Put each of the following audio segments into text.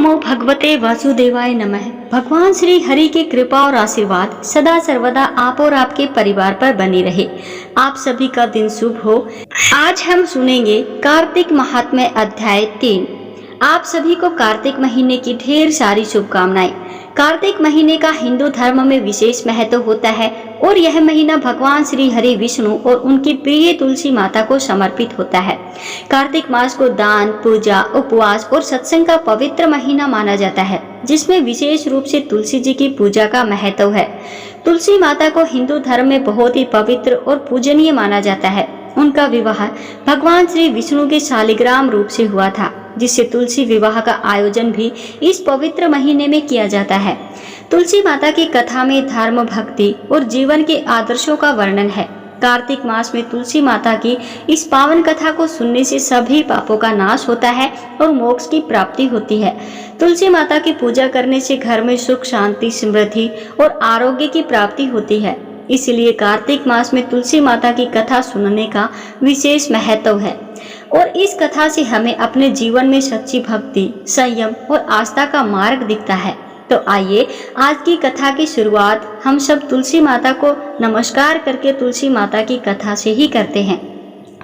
नमो भगवते वासुदेवाय नमः। भगवान श्री हरि की कृपा और आशीर्वाद सदा सर्वदा आप और आपके परिवार पर बनी रहे। आप सभी का दिन शुभ हो। आज हम सुनेंगे कार्तिक महात्म्य अध्याय 3। आप सभी को कार्तिक महीने की ढेर सारी शुभकामनाएं। कार्तिक महीने का हिंदू धर्म में विशेष महत्व होता है और यह महीना भगवान श्री हरि विष्णु और उनकी प्रिय तुलसी माता को समर्पित होता है। कार्तिक मास को दान, पूजा, उपवास और सत्संग का पवित्र महीना माना जाता है, जिसमें विशेष रूप से तुलसी जी की पूजा का महत्व है। तुलसी माता को हिंदू धर्म में बहुत ही पवित्र और पूजनीय माना जाता है। उनका विवाह भगवान श्री विष्णु के शालिग्राम रूप से हुआ था, जिससे तुलसी विवाह का आयोजन भी इस पवित्र महीने में किया जाता है। तुलसी माता की कथा में धर्म, भक्ति और जीवन के आदर्शों का वर्णन है। कार्तिक मास में तुलसी माता की इस पावन कथा को सुनने से सभी पापों का नाश होता है और मोक्ष की प्राप्ति होती है। तुलसी माता की पूजा करने से घर में सुख, शांति, समृद्धि और आरोग्य की प्राप्ति होती है। इसलिए कार्तिक मास में तुलसी माता की कथा सुनने का विशेष महत्व है और इस कथा से हमें अपने जीवन में सच्ची भक्ति, संयम और आस्था का मार्ग दिखता है। तो आइए आज की कथा की शुरुआत हम सब तुलसी माता को नमस्कार करके तुलसी माता की कथा से ही करते हैं।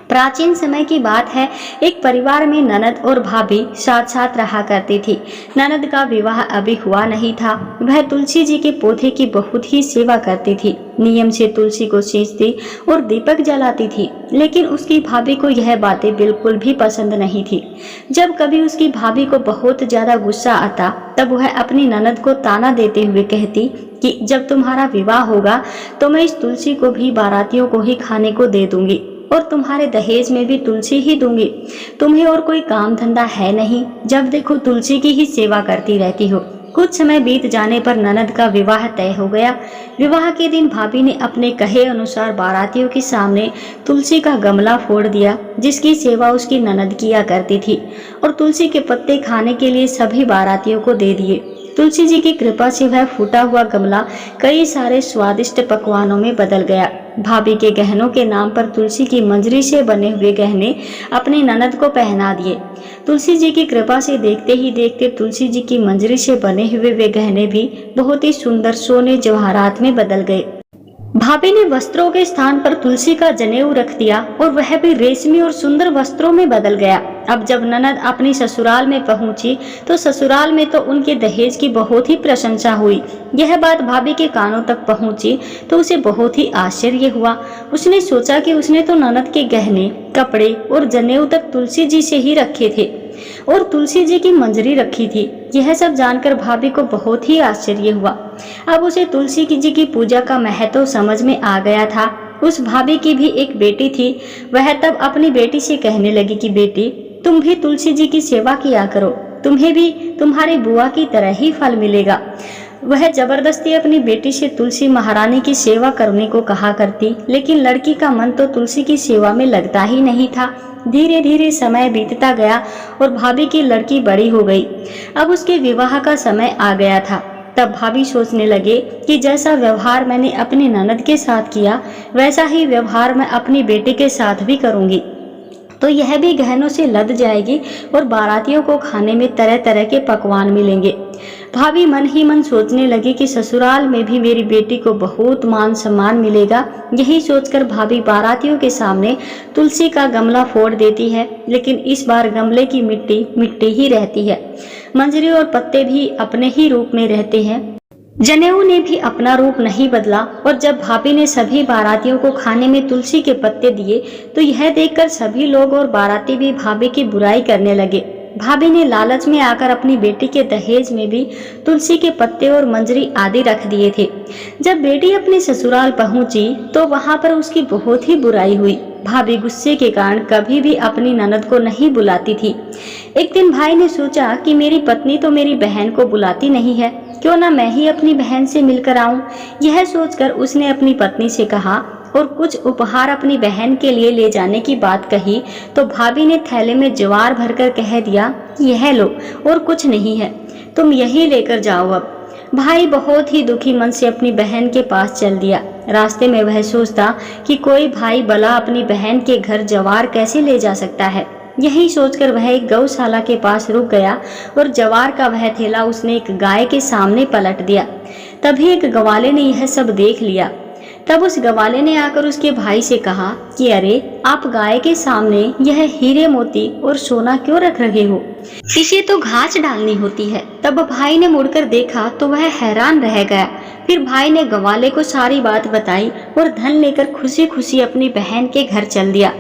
प्राचीन समय की बात है, एक परिवार में ननद और भाभी साथ साथ रहा करती थी। ननद का विवाह अभी हुआ नहीं था। वह तुलसी जी के पौधे की बहुत ही सेवा करती थी, नियम से तुलसी को सींचती और दीपक जलाती थी। लेकिन उसकी भाभी को यह बातें बिल्कुल भी पसंद नहीं थी। जब कभी उसकी भाभी को बहुत ज्यादा गुस्सा आता, तब वह अपनी ननद को ताना देते हुए कहती कि जब तुम्हारा विवाह होगा तो मैं इस तुलसी को भी बारातियों को ही खाने को दे दूंगी और तुम्हारे दहेज में भी तुलसी ही दूंगी। तुम्हें और कोई काम धंधा है नहीं, जब देखो तुलसी की ही सेवा करती रहती हो। कुछ समय बीत जाने पर ननद का विवाह तय हो गया। विवाह के दिन भाभी ने अपने कहे अनुसार बारातियों के सामने तुलसी का गमला फोड़ दिया, जिसकी सेवा उसकी ननद किया करती थी, और तुलसी के पत्ते खाने के लिए सभी बारातियों को दे दिए। तुलसी जी की कृपा से वह फूटा हुआ गमला कई सारे स्वादिष्ट पकवानों में बदल गया। भाभी के गहनों के नाम पर तुलसी की मंजरी से बने हुए गहने अपनी ननद को पहना दिए। तुलसी जी की कृपा से देखते ही देखते तुलसी जी की मंजरी से बने हुए वे गहने भी बहुत ही सुंदर सोने जवाहरात में बदल गए। भाभी ने वस्त्रों के स्थान पर तुलसी का जनेऊ रख दिया और वह भी रेशमी और सुंदर वस्त्रों में बदल गया। अब जब ननद अपनी ससुराल में पहुंची तो ससुराल में तो उनके दहेज की बहुत ही प्रशंसा हुई। यह बात भाभी के कानों तक पहुंची तो उसे बहुत ही आश्चर्य हुआ। उसने सोचा कि उसने तो ननद के गहने, कपड़े और जनेऊ तक तुलसी जी से ही रखे थे और तुलसी जी की मंजरी रखी थी। यह सब जानकर भाभी को बहुत ही आश्चर्य हुआ। अब उसे तुलसी जी की पूजा का महत्व समझ में आ गया था। उस भाभी की भी एक बेटी थी। वह तब अपनी बेटी से कहने लगी कि बेटी, तुम भी तुलसी जी की सेवा किया करो, तुम्हें भी तुम्हारी बुआ की तरह ही फल मिलेगा। वह जबरदस्ती अपनी बेटी से तुलसी महारानी की सेवा करने को कहा करती, लेकिन लड़की का मन तो तुलसी की सेवा में लगता ही नहीं था। धीरे धीरे समय बीतता गया और भाभी की लड़की बड़ी हो गई। अब उसके विवाह का समय आ गया था। तब भाभी सोचने लगे कि जैसा व्यवहार मैंने अपनी ननद के साथ किया, वैसा ही व्यवहार मैं अपनी बेटी के साथ भी करूंगी, तो यह भी गहनों से लद जाएगी और बारातियों को खाने में तरह तरह के पकवान मिलेंगे। भाभी मन ही मन सोचने लगी कि ससुराल में भी मेरी बेटी को बहुत मान सम्मान मिलेगा। यही सोचकर भाभी बारातियों के सामने तुलसी का गमला फोड़ देती है, लेकिन इस बार गमले की मिट्टी मिट्टी ही रहती है। मंजरी और पत्ते भी अपने ही रूप में रहते हैं। जनेऊ ने भी अपना रूप नहीं बदला और जब भाभी ने सभी बारातियों को खाने में तुलसी के पत्ते दिए तो यह देखकर सभी लोग और बाराती भी भाभी की बुराई करने लगे। भाभी ने लालच में आकर अपनी बेटी के दहेज में भी तुलसी के पत्ते और मंजरी आदि रख दिए थे। जब बेटी अपने ससुराल पहुंची तो वहां पर उसकी बहुत ही बुराई हुई। भाभी गुस्से के कारण कभी भी अपनी ननद को नहीं बुलाती थी। एक दिन भाई ने सोचा कि मेरी पत्नी तो मेरी बहन को बुलाती नहीं है, क्यों ना मैं ही अपनी बहन से मिलकर आऊं। यह सोचकर उसने अपनी पत्नी से कहा और कुछ उपहार अपनी बहन के लिए ले जाने की बात कही तो भाभी ने थैले में ज्वार भरकर कह दिया, यह लो और कुछ नहीं है, तुम यही लेकर जाओ। अब भाई बहुत ही दुखी मन से अपनी बहन के पास चल दिया। रास्ते में वह सोचता कि कोई भाई भला अपनी बहन के घर ज्वार कैसे ले जा सकता है। यही सोचकर वह एक गौशाला के पास रुक गया और जवार का वह थैला उसने एक गाय के सामने पलट दिया। तभी एक ग्वाले ने यह सब देख लिया। तब उस ग्वाले ने आकर उसके भाई से कहा कि अरे, आप गाय के सामने यह हीरे मोती और सोना क्यों रख रहे हो? इसे तो घास डालनी होती है। तब भाई ने मुड़कर देखा तो वह हैरान रह गया। फिर भाई ने ग्वाले को सारी बात बताई और धन लेकर खुशी खुशी अपनी बहन के घर चल दिया।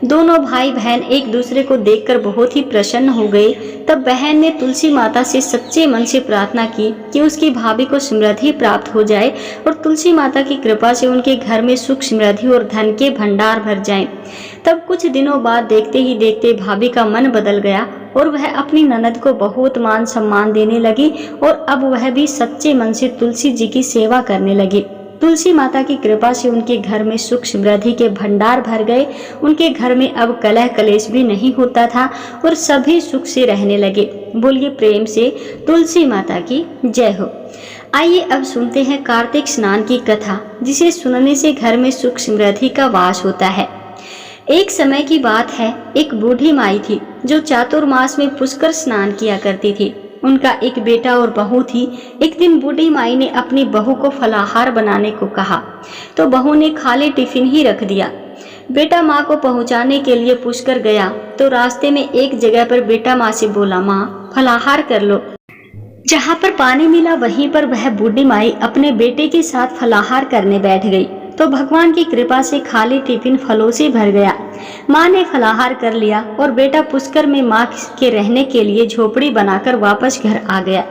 दोनों भाई बहन एक दूसरे को देखकर बहुत ही प्रसन्न हो गए। तब बहन ने तुलसी माता से सच्चे मन से प्रार्थना की कि उसकी भाभी को समृद्धि प्राप्त हो जाए और तुलसी माता की कृपा से उनके घर में सुख समृद्धि और धन के भंडार भर जाएं। तब कुछ दिनों बाद देखते ही देखते भाभी का मन बदल गया और वह अपनी ननद को बहुत मान सम्मान देने लगी और अब वह भी सच्चे मन से तुलसी जी की सेवा करने लगी। तुलसी माता की कृपा से उनके घर में सुख समृद्धि के भंडार भर गए। उनके घर में अब कलह कलेश भी नहीं होता था और सभी सुख से रहने लगे। बोलिए प्रेम से तुलसी माता की जय हो। आइए अब सुनते हैं कार्तिक स्नान की कथा, जिसे सुनने से घर में सुख समृद्धि का वास होता है। एक समय की बात है, एक बूढ़ी माई थी जो चातुर्मास में पुष्कर स्नान किया करती थी। उनका एक बेटा और बहू थी। एक दिन बूढ़ी माई ने अपनी बहू को फलाहार बनाने को कहा तो बहू ने खाली टिफिन ही रख दिया। बेटा माँ को पहुँचाने के लिए पुष्कर गया तो रास्ते में एक जगह पर बेटा माँ से बोला, माँ फलाहार कर लो। जहाँ पर पानी मिला वहीं पर वह बूढ़ी माई अपने बेटे के साथ फलाहार करने बैठ गई तो भगवान की कृपा से खाली टिफिन फलों से भर गया। माँ ने फलाहार कर लिया और बेटा पुष्कर में माँ के रहने के लिए झोपड़ी बनाकर वापस घर आ गया।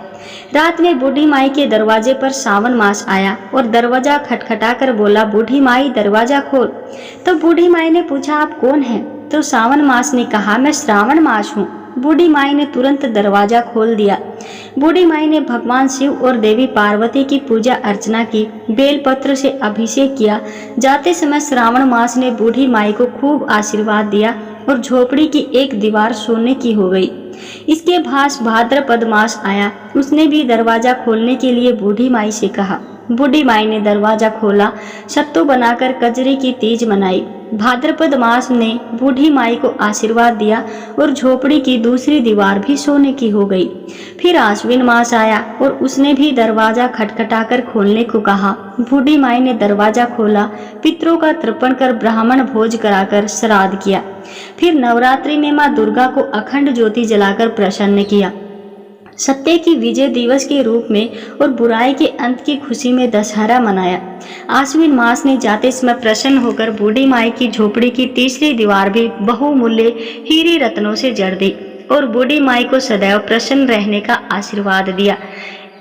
रात में बूढ़ी माई के दरवाजे पर सावन मास आया और दरवाजा खटखटाकर बोला, बूढ़ी माई दरवाजा खोल। तो बूढ़ी माई ने पूछा, आप कौन हैं? तो सावन मास ने कहा, मैं श्रावण मास हूँ। बूढ़ी माई ने तुरंत दरवाजा खोल दिया। बूढ़ी माई ने भगवान शिव और देवी पार्वती की पूजा अर्चना की, बेलपत्र से अभिषेक किया। जाते समय श्रावण मास ने बूढ़ी माई को खूब आशीर्वाद दिया और झोपड़ी की एक दीवार सोने की हो गई। इसके भाद्रपद मास आया। उसने भी दरवाजा खोलने के लिए बूढ़ी माई से कहा। बूढ़ी माई ने दरवाजा खोला, सत्तू बनाकर कजरी की तीज मनाई। भाद्रपद मास ने बूढ़ी माई को आशीर्वाद दिया और झोपड़ी की दूसरी दीवार भी सोने की हो गई। फिर आश्विन मास आया और उसने भी दरवाजा खटखटाकर खोलने को कहा। बूढ़ी माई ने दरवाजा खोला, पितरों का तर्पण कर ब्राह्मण भोज कराकर श्राद्ध किया। फिर नवरात्रि में माँ दुर्गा को अखंड ज्योति जलाकर प्रसन्न किया। सत्य की विजय दिवस के रूप में और बुराई के अंत की खुशी में दशहरा मनाया। आश्विन मास ने जाते समय प्रसन्न होकर बूढ़ी माई की झोपड़ी की तीसरी दीवार भी बहुमूल्य हीरे रत्नों से जड़ दी और बूढ़ी माई को सदैव प्रसन्न रहने का आशीर्वाद दिया।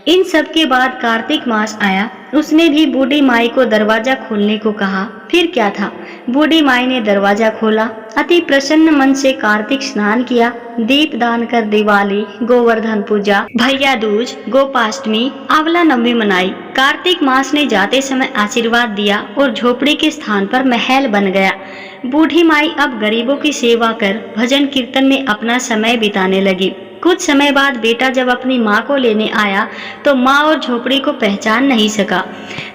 इन सब के बाद कार्तिक मास आया। उसने भी बूढ़ी माई को दरवाजा खोलने को कहा। फिर क्या था, बूढ़ी माई ने दरवाजा खोला, अति प्रसन्न मन से कार्तिक स्नान किया, दीप दान कर दिवाली, गोवर्धन पूजा, भैया दूज, गोपाष्टमी, आंवला नवमी मनाई। कार्तिक मास ने जाते समय आशीर्वाद दिया और झोपड़ी के स्थान पर महल बन गया। बूढ़ी माई अब गरीबों की सेवा कर भजन कीर्तन में अपना समय बिताने लगी। कुछ समय बाद बेटा जब अपनी माँ को लेने आया तो माँ और झोपड़ी को पहचान नहीं सका।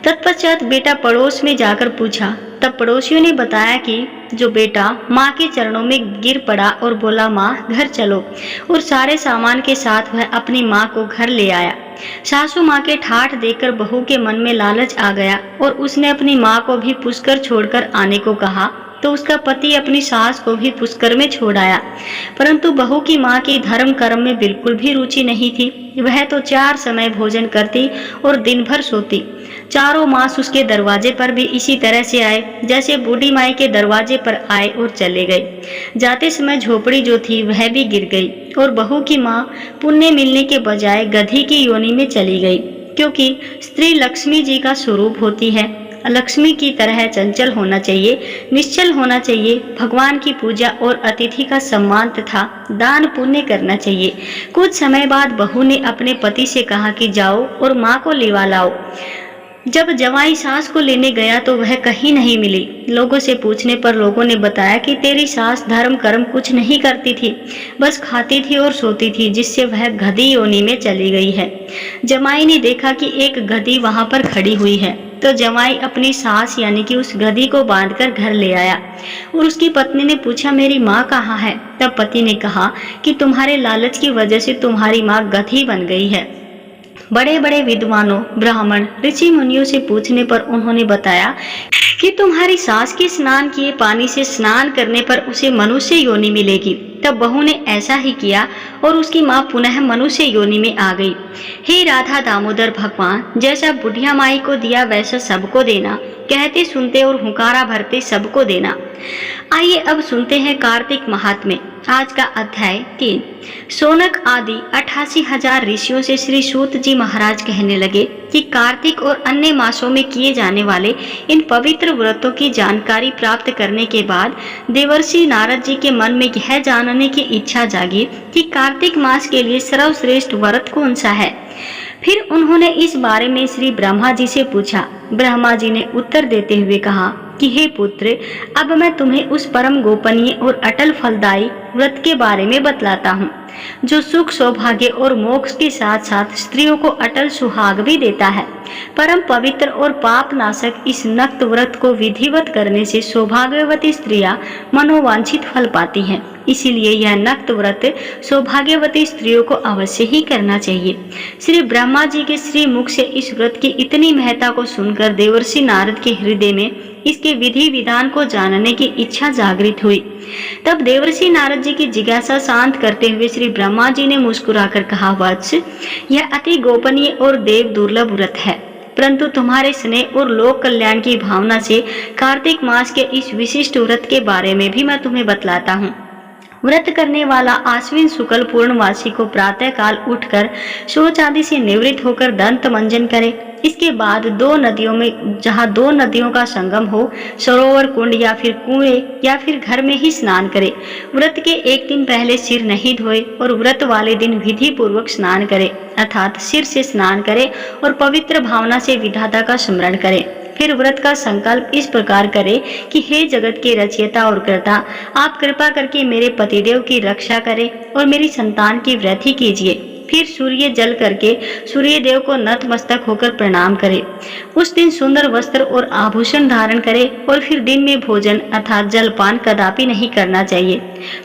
तत्पश्चात बेटा पड़ोस में जाकर पूछा। तब पड़ोसियों ने बताया कि जो बेटा माँ के चरणों में गिर पड़ा और बोला, माँ घर चलो, और सारे सामान के साथ वह अपनी माँ को घर ले आया। सासू माँ के ठाठ देखकर बहू के मन में लालच आ गया और उसने अपनी माँ को भी पुष्कर छोड़कर आने को कहा तो उसका पति अपनी सास को भी पुष्कर में छोड़ आया। परंतु बहू की माँ की धर्म कर्म में बिल्कुल भी रुचि नहीं थी। वह तो 4 समय भोजन करती और दिन भर सोती। चारों मास उसके दरवाजे पर भी इसी तरह से आए जैसे बूढ़ी माई के दरवाजे पर आए और चले गए। जाते समय झोपड़ी जो थी वह भी गिर गई और बहू की माँ पुण्य मिलने के बजाय गधी की योनि में चली गई, क्योंकि स्त्री लक्ष्मी जी का स्वरूप होती है। लक्ष्मी की तरह चंचल होना चाहिए, निश्चल होना चाहिए, भगवान की पूजा और अतिथि का सम्मान तथा दान पुण्य करना चाहिए। कुछ समय बाद बहू ने अपने पति से कहा कि जाओ और माँ को लेवा लाओ। जब जवाई सास को लेने गया तो वह कहीं नहीं मिली। लोगों से पूछने पर लोगों ने बताया कि तेरी सास धर्म कर्म कुछ नहीं करती थी, बस खाती थी और सोती थी, जिससे वह गधी योनि में चली गई है। जमाई ने देखा कि एक गधी वहां पर खड़ी हुई है तो जमाई अपनी सास यानी कि उस गधी को बांधकर घर ले आया और उसकी पत्नी ने पूछा, मेरी माँ कहाँ है? तब पति ने कहा कि तुम्हारे लालच की वजह से तुम्हारी माँ गधी बन गई है। बड़े बड़े विद्वानों, ब्राह्मण, ऋषि मुनियों से पूछने पर उन्होंने बताया कि तुम्हारी सास के स्नान किए पानी से स्नान करने पर उसे मनुष्य योनि मिलेगी। तब बहू ने ऐसा ही किया और उसकी माँ पुनः मनुष्य योनि में आ गई। हे राधा दामोदर भगवान, जैसा बुढ़िया माई को दिया वैसा सबको देना, कहते सुनते और हुंकारा भरते सबको देना। आइए अब सुनते हैं कार्तिक महात्म्य। आज का अध्याय 3। शौनक आदि 88,000 ऋषियों से श्री सूत जी महाराज कहने लगे कि कार्तिक और अन्य मासों में किए जाने वाले इन पवित्र व्रतों की जानकारी प्राप्त करने के बाद देवर्षि नारद जी के मन में यह जानने की इच्छा जागी कि कार्तिक मास के लिए सर्वश्रेष्ठ व्रत कौन सा है। फिर उन्होंने इस बारे में श्री ब्रह्मा जी से पूछा। ब्रह्मा जी ने उत्तर देते हुए कहा कि हे पुत्र, अब मैं तुम्हें उस परम गोपनीय और अटल फलदायी व्रत के बारे में बतलाता हूँ, जो सुख, सौभाग्य और मोक्ष के साथ साथ स्त्रियों को अटल सुहाग भी देता है। परम पवित्र और पाप नाशक इस नक्त व्रत को विधिवत करने से सौभाग्यवती स्त्रियां मनोवांछित फल पाती हैं। इसीलिए यह नक्त व्रत सौभाग्यवती स्त्रियों को अवश्य ही करना चाहिए। श्री ब्रह्मा जी के श्री मुख से इस व्रत की इतनी महत्ता को सुनकर देवर्षि नारद के हृदय में इसके विधि विधान को जानने की इच्छा जागृत हुई। तब देवर्षि नारद जी की जिज्ञासा शांत करते हुए श्री ब्रह्मा जी ने मुस्कुराकर कहा, वत्स, यह अति गोपनीय और देव दुर्लभ व्रत है, परंतु तुम्हारे स्नेह और लोक कल्याण की भावना से कार्तिक मास के इस विशिष्ट व्रत के बारे में भी मैं तुम्हें बतलाता हूँ। व्रत करने वाला आश्विन शुक्ल पूर्णमासी को प्रातः काल उठकर शौच आदि से निवृत्त होकर दंत मंजन करे। इसके बाद जहाँ दो नदियों का संगम हो, सरोवर, कुंड या फिर कुएं या फिर घर में ही स्नान करे। व्रत के एक दिन पहले सिर नहीं धोए और व्रत वाले दिन विधि पूर्वक स्नान करे, अर्थात सिर से स्नान करे और पवित्र भावना से विधाता का स्मरण करे। फिर व्रत का संकल्प इस प्रकार करे कि हे जगत के रचयिता और कर्ता, आप कृपा करके मेरे पतिदेव की रक्षा करें और मेरी संतान की वृद्धि कीजिए। फिर सूर्य जल करके सूर्य देव को नतमस्तक होकर प्रणाम करे। उस दिन सुंदर वस्त्र और आभूषण धारण करे और फिर दिन में भोजन अर्थात जलपान कदापि नहीं करना चाहिए।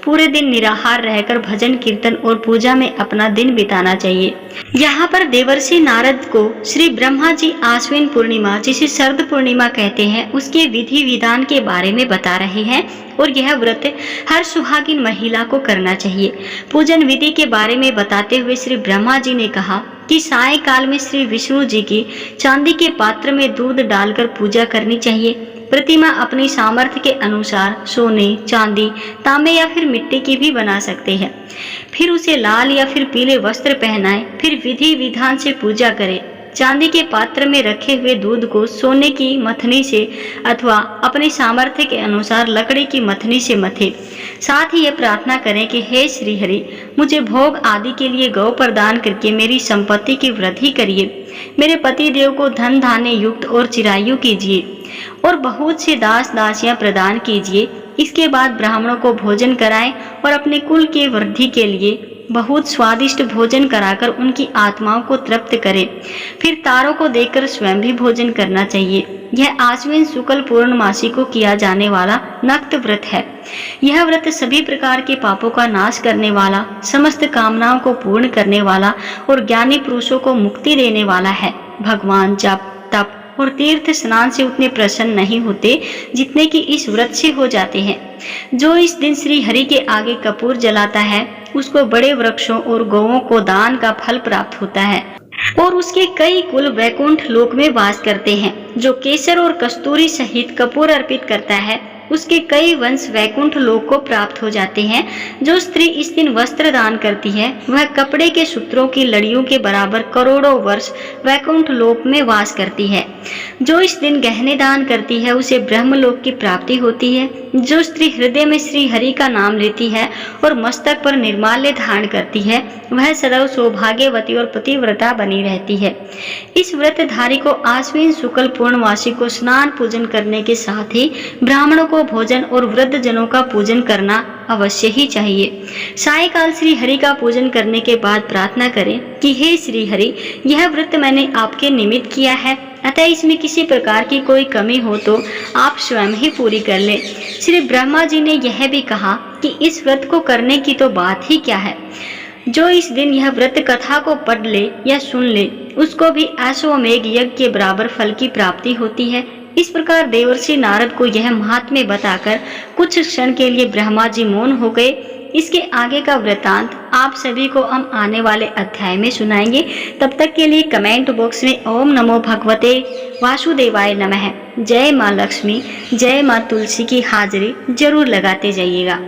पूरे दिन निराहार रहकर भजन कीर्तन और पूजा में अपना दिन बिताना चाहिए। यहाँ पर देवर्षि नारद को श्री ब्रह्मा जी आश्विन पूर्णिमा, जिसे शरद पूर्णिमा कहते हैं, उसके विधि विधान के बारे में बता रहे हैं और यह व्रत हर सुहागिन महिला को करना चाहिए। पूजन विधि के बारे में बताते हुए श्री ब्रह्मा जी ने कहा कि साय काल में श्री विष्णु जी की चांदी के पात्र में दूध डालकर पूजा करनी चाहिए। प्रतिमा अपनी सामर्थ्य के अनुसार सोने, चांदी, तांबे या फिर मिट्टी की भी बना सकते हैं। फिर उसे लाल या फिर पीले वस्त्र पहनाए। फिर विधि विधान से पूजा करें। चांदी के पात्र में रखे हुए दूध को सोने की मथनी से अथवा अपने सामर्थ्य के अनुसार लकड़ी की मथनी से मथे। साथ ही ये प्रार्थना करें कि हे श्री हरि, मुझे भोग आदि के लिए गौ प्रदान करके मेरी संपत्ति की वृद्धि करिए। मेरे पति देव को धन धान्य युक्त और चिरायु कीजिए और बहुत से दास दासियां प्रदान कीजिए। इसके बाद ब्राह्मणों को भोजन कराएं और अपने कुल के वृद्धि के लिए बहुत स्वादिष्ट भोजन कराकर उनकी आत्माओं को तृप्त करें। फिर तारों को देखकर स्वयं भी भोजन करना चाहिए। यह आश्विन शुक्ल पूर्णमासी को किया जाने वाला नक्त व्रत है। यह व्रत सभी प्रकार के पापों का नाश करने वाला, समस्त कामनाओं को पूर्ण करने वाला और ज्ञानी पुरुषों को मुक्ति देने वाला है। भगवान जप, तप और तीर्थ स्नान से उतने प्रसन्न नहीं होते जितने कि इस व्रत से हो जाते हैं। जो इस दिन श्री हरि के आगे कपूर जलाता है, उसको बड़े वृक्षों और गौओं को दान का फल प्राप्त होता है और उसके कई कुल वैकुंठ लोक में वास करते हैं। जो केसर और कस्तूरी सहित कपूर अर्पित करता है, उसके कई वंश वैकुंठ लोक को प्राप्त हो जाते हैं। जो स्त्री इस दिन वस्त्र दान करती है, वह कपड़े के सूत्रों की लड़ियों के बराबर करोड़ों वर्ष वैकुंठ लोक में वास करती है। जो इस दिन गहने दान करती है, उसे ब्रह्मलोक की प्राप्ति होती है। जो स्त्री हृदय में श्री हरि का नाम लेती है और मस्तक पर निर्माल्य धारण करती है, वह सदैव सौभाग्यवती और पतिव्रता बनी रहती है। इस व्रतधारी को आश्विन शुक्ल पूर्णमासी को स्नान पूजन करने के साथ ही ब्राह्मणों को भोजन और वृद्ध जनों का पूजन करना अवश्य ही चाहिए। सायकाल श्री हरि का पूजन करने के बाद प्रार्थना करें कि हे श्री हरि, यह व्रत मैंने आपके निमित्त किया है अतः इसमें किसी प्रकार की कोई कमी हो तो आप स्वयं ही पूरी कर लें। श्री ब्रह्मा जी ने यह भी कहा कि इस व्रत को करने की तो बात ही क्या है, जो इस दिन यह व्रत कथा को पढ़ ले या सुन ले उसको भी अश्वमेघ यज्ञ के बराबर फल की प्राप्ति होती है। इस प्रकार देवर्षि नारद को यह महात्म्य बताकर कुछ क्षण के लिए ब्रह्मा जी मौन हो गए। इसके आगे का वृतांत आप सभी को हम आने वाले अध्याय में सुनाएंगे। तब तक के लिए कमेंट बॉक्स में ओम नमो भगवते वासुदेवाय नमः, जय माँ लक्ष्मी, जय माँ तुलसी की हाजिरी जरूर लगाते जाइएगा।